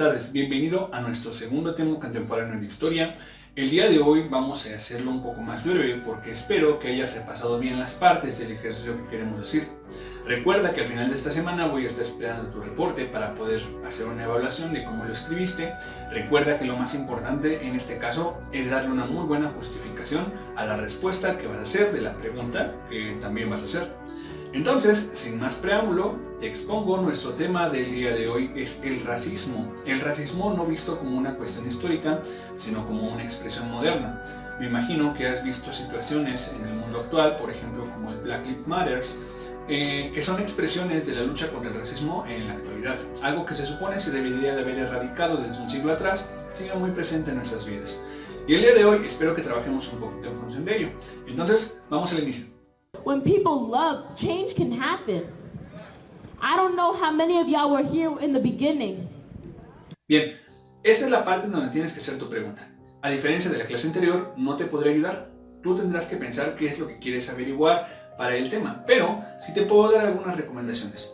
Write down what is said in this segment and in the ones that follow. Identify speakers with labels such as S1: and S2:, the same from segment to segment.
S1: tardes, bienvenido a nuestro segundo tema contemporáneo de historia. El día de hoy vamos a hacerlo un poco más breve porque espero que hayas repasado bien las partes del ejercicio que queremos decir. Recuerda que al final de esta semana voy a estar esperando tu reporte para poder hacer una evaluación de cómo lo escribiste. Recuerda que lo más importante en este caso es darle una muy buena justificación a la respuesta que vas a hacer de la pregunta que también vas a hacer. Entonces, sin más preámbulo, te expongo nuestro tema del día de hoy es el racismo. El racismo no visto como una cuestión histórica, sino como una expresión moderna. Me imagino que has visto situaciones en el mundo actual, por ejemplo como el Black Lives Matter, que son expresiones de la lucha contra el racismo en la actualidad. Algo que se supone se debería de haber erradicado desde un siglo atrás, sigue muy presente en nuestras vidas. Y el día de hoy espero que trabajemos un poquito en función de ello. Entonces, vamos al inicio.
S2: When people love, change can happen. I don't know how many of y'all were here in the beginning.
S1: Bien, esta es la parte donde tienes que hacer tu pregunta. A diferencia de la clase anterior, no te podré ayudar. Tú tendrás que pensar qué es lo que quieres averiguar para el tema, pero sí te puedo dar algunas recomendaciones.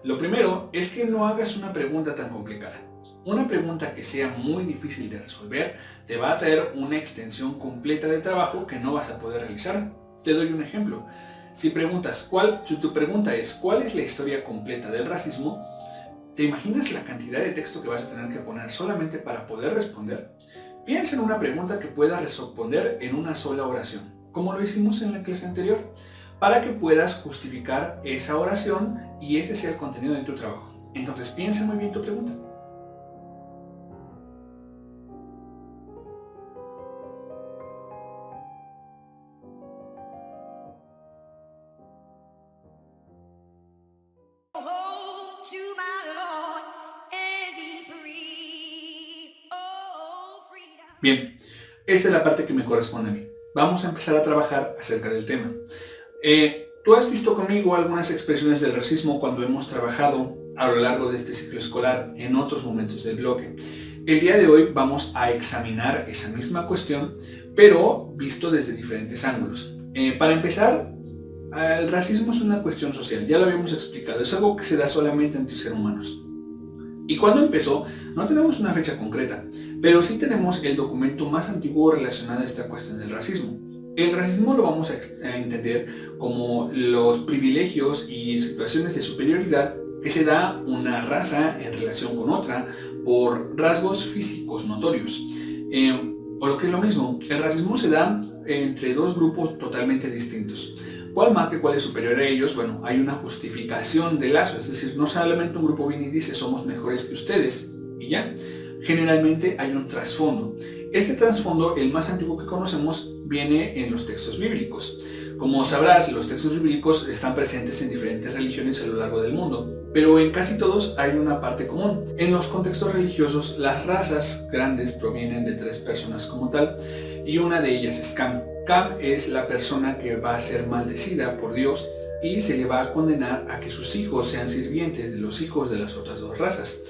S1: Lo primero es que no hagas una pregunta tan complicada. Una pregunta que sea muy difícil de resolver te va a traer una extensión completa de trabajo que no vas a poder realizar. Te doy un ejemplo. Si tu pregunta es ¿cuál es la historia completa del racismo? ¿Te imaginas la cantidad de texto que vas a tener que poner solamente para poder responder? Piensa en una pregunta que puedas responder en una sola oración, como lo hicimos en la clase anterior, para que puedas justificar esa oración y ese sea el contenido de tu trabajo. Entonces piensa muy bien tu pregunta. Bien, esta es la parte que me corresponde a mí. Vamos a empezar a trabajar acerca del tema. Tú has visto conmigo algunas expresiones del racismo cuando hemos trabajado a lo largo de este ciclo escolar en otros momentos del bloque. El día de hoy vamos a examinar esa misma cuestión, pero visto desde diferentes ángulos. Para empezar, el racismo es una cuestión social, ya lo habíamos explicado, es algo que se da solamente entre seres humanos. ¿Y cuándo empezó? No tenemos una fecha concreta, pero sí tenemos el documento más antiguo relacionado a esta cuestión del racismo. El racismo lo vamos a entender como los privilegios y situaciones de superioridad que se da una raza en relación con otra por rasgos físicos notorios. O lo que es lo mismo, el racismo se da entre dos grupos totalmente distintos. ¿Cuál marca cuál es superior a ellos? Bueno, hay una justificación de lazo, es decir, no solamente un grupo viene y dice somos mejores que ustedes y ya. Generalmente hay un trasfondo. Este trasfondo, el más antiguo que conocemos, viene en los textos bíblicos. Como sabrás, los textos bíblicos están presentes en diferentes religiones a lo largo del mundo, pero en casi todos hay una parte común. En los contextos religiosos, las razas grandes provienen de tres personas como tal, y una de ellas es Cam. Cam es la persona que va a ser maldecida por Dios y se le va a condenar a que sus hijos sean sirvientes de los hijos de las otras dos razas.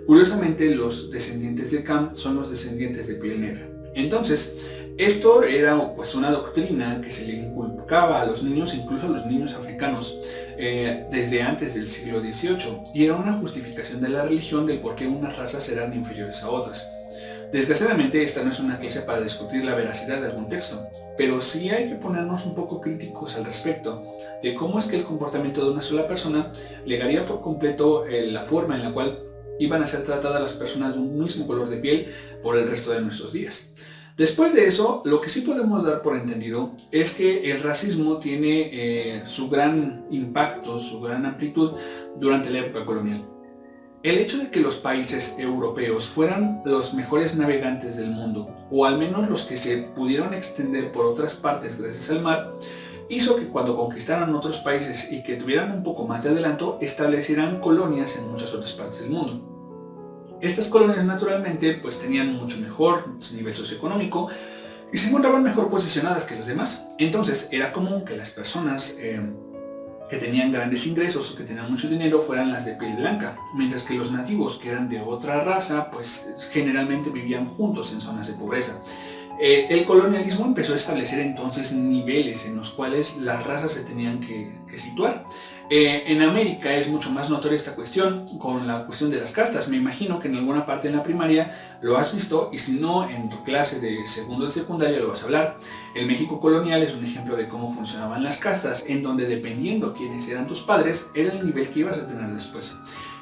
S1: Curiosamente, los descendientes de Cam son los descendientes de piel negra. Entonces, esto era pues una doctrina que se le inculcaba a los niños, incluso a los niños africanos, desde antes del siglo XVIII, y era una justificación de la religión del por qué unas razas eran inferiores a otras. Desgraciadamente, esta no es una clase para discutir la veracidad de algún texto, pero sí hay que ponernos un poco críticos al respecto de cómo es que el comportamiento de una sola persona legaría por completo la forma en la cual iban a ser tratadas las personas de un mismo color de piel por el resto de nuestros días. Después de eso, lo que sí podemos dar por entendido es que el racismo tiene su gran impacto, su gran amplitud durante la época colonial. El hecho de que los países europeos fueran los mejores navegantes del mundo, o al menos los que se pudieron extender por otras partes gracias al mar, hizo que cuando conquistaran otros países y que tuvieran un poco más de adelanto, establecieran colonias en muchas otras partes del mundo. Estas colonias naturalmente pues tenían mucho mejor nivel socioeconómico y se encontraban mejor posicionadas que los demás. Entonces era común que las personas que tenían grandes ingresos o que tenían mucho dinero fueran las de piel blanca, mientras que los nativos que eran de otra raza pues generalmente vivían juntos en zonas de pobreza. El colonialismo empezó a establecer entonces niveles en los cuales las razas se tenían que situar. En América es mucho más notoria esta cuestión con la cuestión de las castas. Me imagino que en alguna parte en la primaria lo has visto, y si no, en tu clase de segundo de secundaria lo vas a hablar. El México colonial es un ejemplo de cómo funcionaban las castas, en donde dependiendo quiénes eran tus padres, era el nivel que ibas a tener después.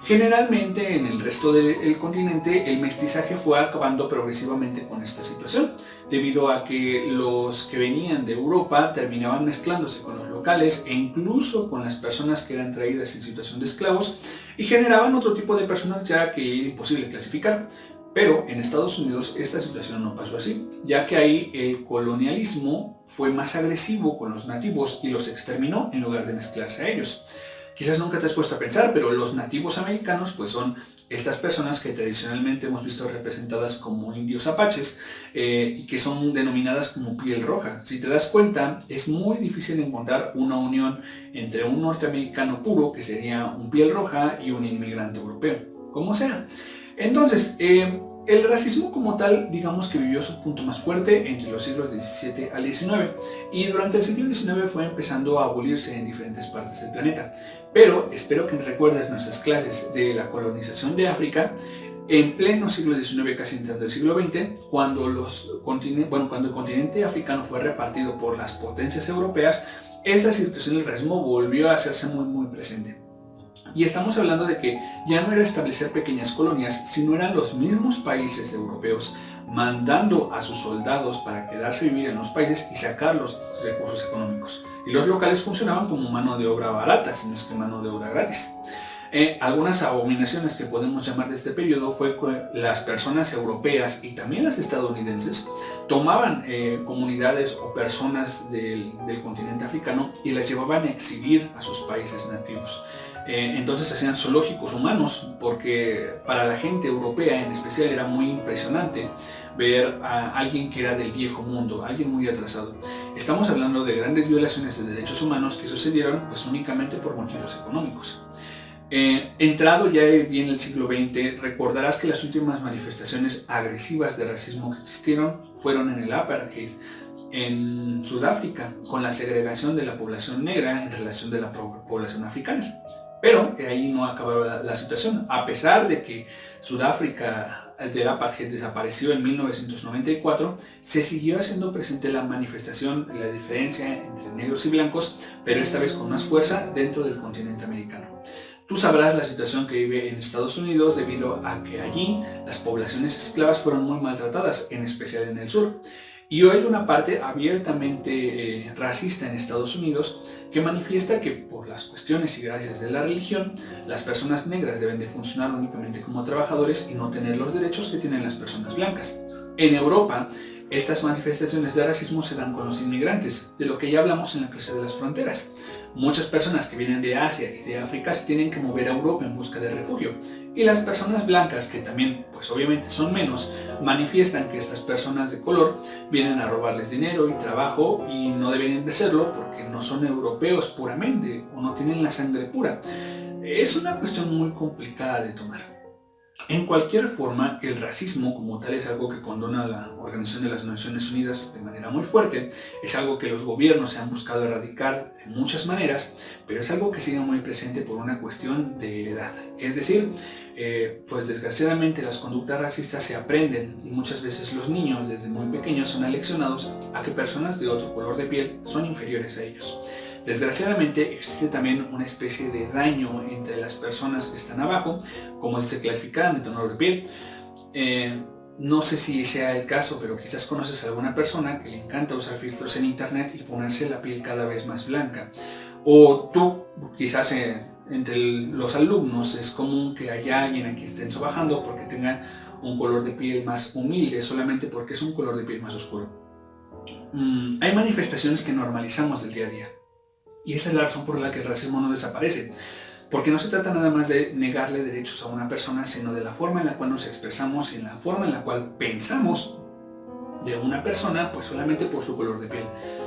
S1: Generalmente en el resto del continente el mestizaje fue acabando progresivamente con esta situación, debido a que los que venían de Europa terminaban mezclándose con los locales e incluso con las personas que eran traídas en situación de esclavos, y generaban otro tipo de personas ya que era imposible clasificar. Pero en Estados Unidos esta situación no pasó así, ya que ahí el colonialismo fue más agresivo con los nativos y los exterminó en lugar de mezclarse a ellos. Quizás nunca te has puesto a pensar, pero los nativos americanos pues son estas personas que tradicionalmente hemos visto representadas como indios apaches, y que son denominadas como piel roja. Si te das cuenta, es muy difícil encontrar una unión entre un norteamericano puro, que sería un piel roja, y un inmigrante europeo, como sea. Entonces, el racismo como tal, digamos que vivió su punto más fuerte entre los siglos XVII al XIX, y durante el siglo XIX fue empezando a abolirse en diferentes partes del planeta. Pero espero que recuerdes nuestras clases de la colonización de África en pleno siglo XIX, casi entrando el siglo XX, cuando el continente africano fue repartido por las potencias europeas. Esta situación del racismo volvió a hacerse muy presente. Y estamos hablando de que ya no era establecer pequeñas colonias, sino eran los mismos países europeos mandando a sus soldados para quedarse a vivir en los países y sacar los recursos económicos. Y los locales funcionaban como mano de obra barata, si no es que mano de obra gratis. Algunas abominaciones que podemos llamar de este periodo fue que las personas europeas y también las estadounidenses tomaban comunidades o personas del continente africano y las llevaban a exhibir a sus países nativos. Entonces hacían zoológicos humanos, porque para la gente europea en especial era muy impresionante ver a alguien que era del viejo mundo, alguien muy atrasado. Estamos hablando de grandes violaciones de derechos humanos que sucedieron pues únicamente por motivos económicos. Entrado ya bien el siglo XX, recordarás que las últimas manifestaciones agresivas de racismo que existieron fueron en el apartheid en Sudáfrica, con la segregación de la población negra en relación de la población africana. Pero ahí no acabó la situación. A pesar de que Sudáfrica del apartheid desapareció en 1994, se siguió haciendo presente la manifestación, la diferencia entre negros y blancos, pero esta vez con más fuerza dentro del continente americano. Tú sabrás la situación que vive en Estados Unidos debido a que allí las poblaciones esclavas fueron muy maltratadas, en especial en el sur. Y hoy hay una parte abiertamente racista en Estados Unidos que manifiesta que por las cuestiones y gracias de la religión, las personas negras deben de funcionar únicamente como trabajadores y no tener los derechos que tienen las personas blancas. En Europa, estas manifestaciones de racismo se dan con los inmigrantes, de lo que ya hablamos en la clase de las fronteras. Muchas personas que vienen de Asia y de África se tienen que mover a Europa en busca de refugio, y las personas blancas, que también pues obviamente son menos, manifiestan que estas personas de color vienen a robarles dinero y trabajo, y no deberían de serlo porque no son europeos puramente o no tienen la sangre pura. Es una cuestión muy complicada de tomar. En cualquier forma, el racismo como tal es algo que condena la Organización de las Naciones Unidas de manera muy fuerte, es algo que los gobiernos se han buscado erradicar de muchas maneras, pero es algo que sigue muy presente por una cuestión de edad. Es decir, pues desgraciadamente las conductas racistas se aprenden, y muchas veces los niños desde muy pequeños son aleccionados a que personas de otro color de piel son inferiores a ellos. Desgraciadamente existe también una especie de daño entre las personas que están abajo, como si se clasificaran de tono de piel. No sé si sea el caso, pero quizás conoces a alguna persona que le encanta usar filtros en internet y ponerse la piel cada vez más blanca. O tú, quizás entre los alumnos es común que haya alguien aquí estén trabajando porque tenga un color de piel más humilde, solamente porque es un color de piel más oscuro. Hay manifestaciones que normalizamos del día a día. Y esa es la razón por la que el racismo no desaparece, porque no se trata nada más de negarle derechos a una persona, sino de la forma en la cual nos expresamos y en la forma en la cual pensamos de una persona pues solamente por su color de piel.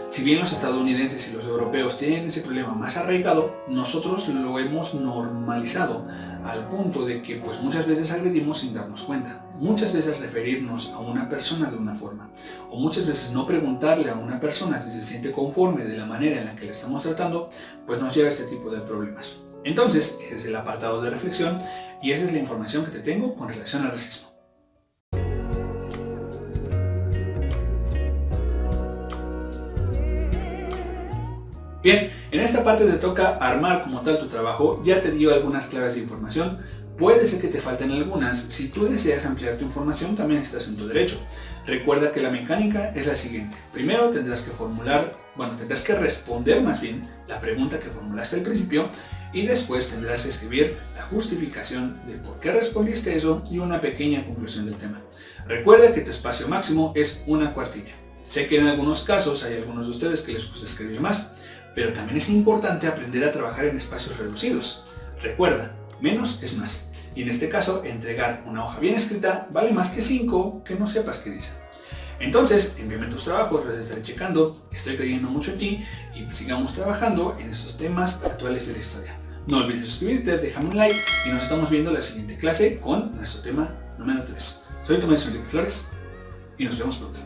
S1: Si bien los estadounidenses y los europeos tienen ese problema más arraigado, nosotros lo hemos normalizado al punto de que pues muchas veces agredimos sin darnos cuenta. Muchas veces referirnos a una persona de una forma, o muchas veces no preguntarle a una persona si se siente conforme de la manera en la que le estamos tratando, pues nos lleva a este tipo de problemas. Entonces, ese es el apartado de reflexión y esa es la información que te tengo con relación al racismo. Bien, en esta parte te toca armar como tal tu trabajo. Ya te dio algunas claves de información. Puede ser que te falten algunas. Si tú deseas ampliar tu información, también estás en tu derecho. Recuerda que la mecánica es la siguiente. Primero tendrás que responder más bien la pregunta que formulaste al principio y después tendrás que escribir la justificación de por qué respondiste eso y una pequeña conclusión del tema. Recuerda que tu espacio máximo es una cuartilla. Sé que en algunos casos hay algunos de ustedes que les gusta escribir más, pero también es importante aprender a trabajar en espacios reducidos. Recuerda, menos es más. Y en este caso, entregar una hoja bien escrita vale más que 5 que no sepas qué dice. Entonces, envíame tus trabajos, los estaré checando, estoy creyendo mucho en ti y sigamos trabajando en estos temas actuales de la historia. No olvides suscribirte, déjame un like y nos estamos viendo en la siguiente clase con nuestro tema número 3. Soy tu maestro Enrique Flores y nos vemos pronto.